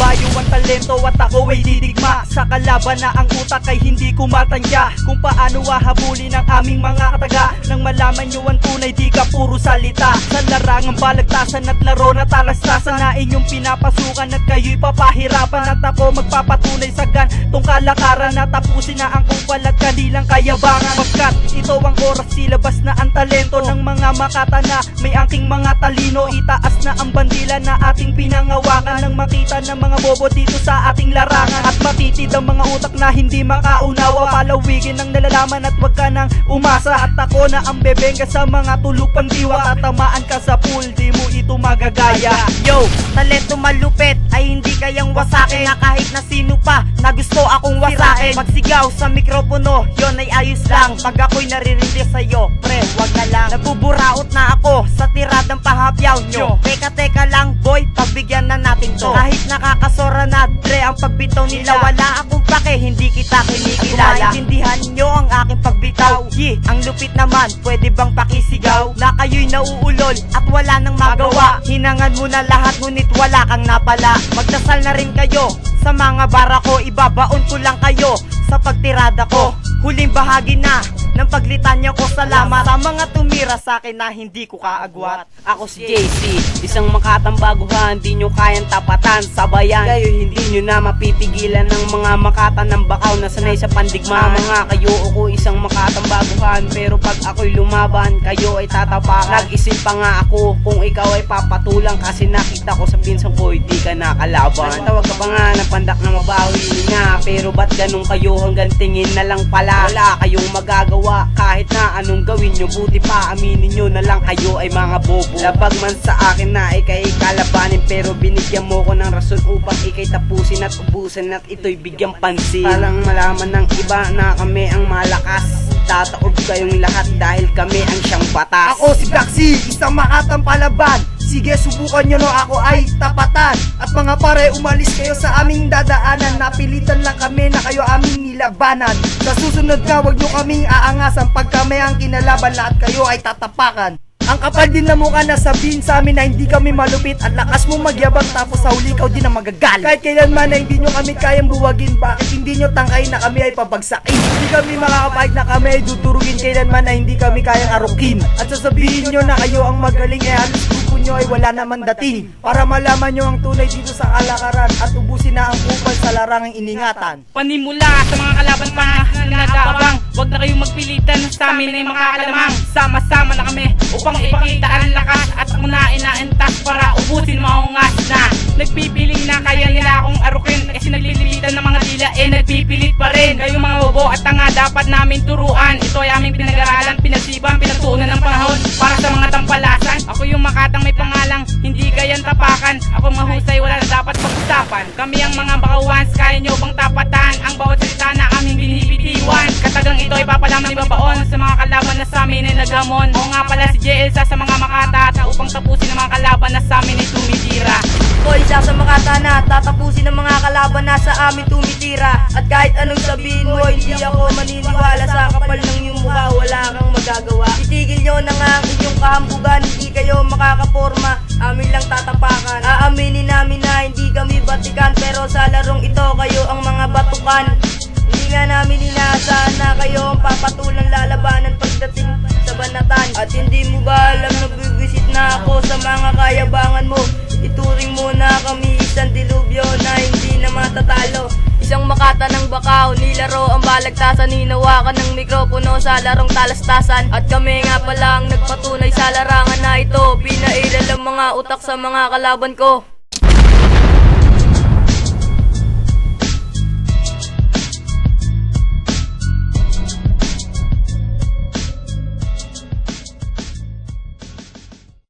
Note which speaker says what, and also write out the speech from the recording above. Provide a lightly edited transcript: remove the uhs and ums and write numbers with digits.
Speaker 1: malayo ang talento at ako ay didigma sa kalaban na ang utak ay hindi kumatanya. Kung paano hahabulin ang aming mga kataga, nang malaman nyo ang tunay di ka puro salita. Sa larangang balagtasan at laro na talastasan na inyong pinapasukan at kayo'y papahirapan. At ako magpapatunay sa gantong kalakaran na tapusin na ang kupal at kanilang kayabangan. Pagkat ito ang oras, silabas na ang talento ng mga makata na may angking mga talino. Itaas na ang bandila na ating pinangawakan nang makita ng mga bobo dito sa ating larangan. At matitid ang mga utak na hindi makaunawa. Palawigin ang nalalaman at wag ka nang umasa. At ako na ang bebenga sa mga tulupang diwa. Tatamaan ka sa pool, di mo ito magagaya.
Speaker 2: Yo, talento malupit ay hindi kayang wasakin. Na kahit na sino pa na gusto akong wasakin. Magsigaw sa mikropono, yon ay ayos lang. Pag ako'y naririndi sa'yo, pre, wag na lang. Nabuburaot na ako sa tiradang pahapyaw nyo. Teka lang boy, pagbigyan na natin to. Kahit nakakasora na dre ang pagbitaw nila, wala akong pake, hindi kita kinikilala. Maintindihan nyo ang aking pagbitaw. Ang lupit naman, pwede bang pakisigaw? Na kayo'y nauulol at wala nang magawa. Hinangan mo na lahat ngunit wala kang napala. Magdasal na rin kayo sa mga bara ko, ibabaon ko lang kayo sa pagtirada ko. Huling bahagi na ng paglitanya ko, salamat sa mga tumira sa akin na hindi ko kaagwat.
Speaker 3: Ako si JC, isang makatang baguhan, di nyo kayang tapatan. Sabayan kayo, hindi nyo na mapipigilan ng mga makata ng bakaw na sanay sa pandigma. Mga kayo ako isang makatang baguhan, pero pag ako'y lumaban, kayo ay tatapakan. Nag-isip pa nga ako kung ikaw ay papatulang, kasi nakita ko sa pinsang ko, hindi ka nakalaban. Tawag ka pa nga ng pandak na mabawi nga, pero ba't ganun kayo hanggang tingin na lang pala? Wala kayong magagawa kahit na anong gawin nyo, buti pa aminin nyo na lang kayo ay mga bobo. Labag man sa akin na ikay kalabanin, pero binigyan mo ko ng rason upang ikay tapusin at ubusin at ito'y bigyang pansin. Parang malaman ng iba na kami ang malakas, tataob kayong lahat dahil kami ang siyang batas.
Speaker 1: Ako si Blacksy, isang makatang palaban. Sige, subukan nyo no, ako ay tapatan. At mga pare, umalis kayo sa aming dadaanan. Napilitan lang kami na kayo aming nilabanan. Sa susunod nga, wag nyo kaming aangasan. Pag kami ang kinalaban, lahat kayo ay tatapakan. Ang kapal din na mukha na sabihin sa amin na hindi kami malupit at lakas mo magyabang, tapos sa huli ikaw din ang magagalit. Kahit kailanman na hindi nyo kami kayang buwagin, bakit hindi nyo tangkayin na kami ay pabagsakin? Hindi kami makakapahit na kami ay dudurugin, kailanman na hindi kami kayang arukin. At sasabihin nyo na kayo ang magaling, eh halos grupo nyo ay wala naman dating. Para malaman nyo ang tunay dito sa kalakaran at ubusin na ang kupal sa larangang iningatan.
Speaker 4: Panimula sa mga kalaban pa na nag-aabang, wag na kayong magpilitan sa amin ay makakalamang. Sama-sama na kami upang ipakita ang lakas at unain na entas para ubusin mga ungas na nagpipiling na kaya nila akong arukin. Kasi naglilitan ng mga dila nagpipilit pa rin. Kayong mga bobo at tanga dapat namin turuan. Ito ay aming pinag-aralan, pinagsiban, pinagtuunan ng panahon para sa mga tampalasan. Ako yung makatang may pangalang hindi kayang tapakan. Ako mahusay, wala na dapat pag-usapan. Kami ang mga bakawans, kaya nyo bang tapatan ang bawat salita na aming binibitiwan. Katagang ito ay papalaman ibabaon sa mga kalaban na sa amin ay naghamon. O nga pala si JL sa mga makata upang tapusin ang mga kalaban na sa amin ay tumitira.
Speaker 2: Ako isa sa makata na tatapusin ang mga kalaban na sa amin tumitira. At kahit anong sabihin mo, hindi ako maniniwala sa kapal ng iyong mukha, wala kang magagawa. Itigil nyo na nga ang inyong kahambugan, hindi kayo makakaporma, amin lang tatapakan. Aaminin namin na hindi kami batikan, pero sa larong ito kayo ang mga batukan. Hindi nga namin inaasahan na kayo ang papatulang lalabanan pagdating sa banatan. At hindi mo ba alam na bibisit na ako sa mga kayabangan mo? Ituring mo na kami isang dilubyo na hindi na matatalo. Isang makata ng bakaw, nilaro ang balagtasan, hinawakan ng mikropono sa larong talastasan. At kami nga pala ang nagpatunay sa larangan na ito, pinairal ang mga utak sa mga kalaban ko.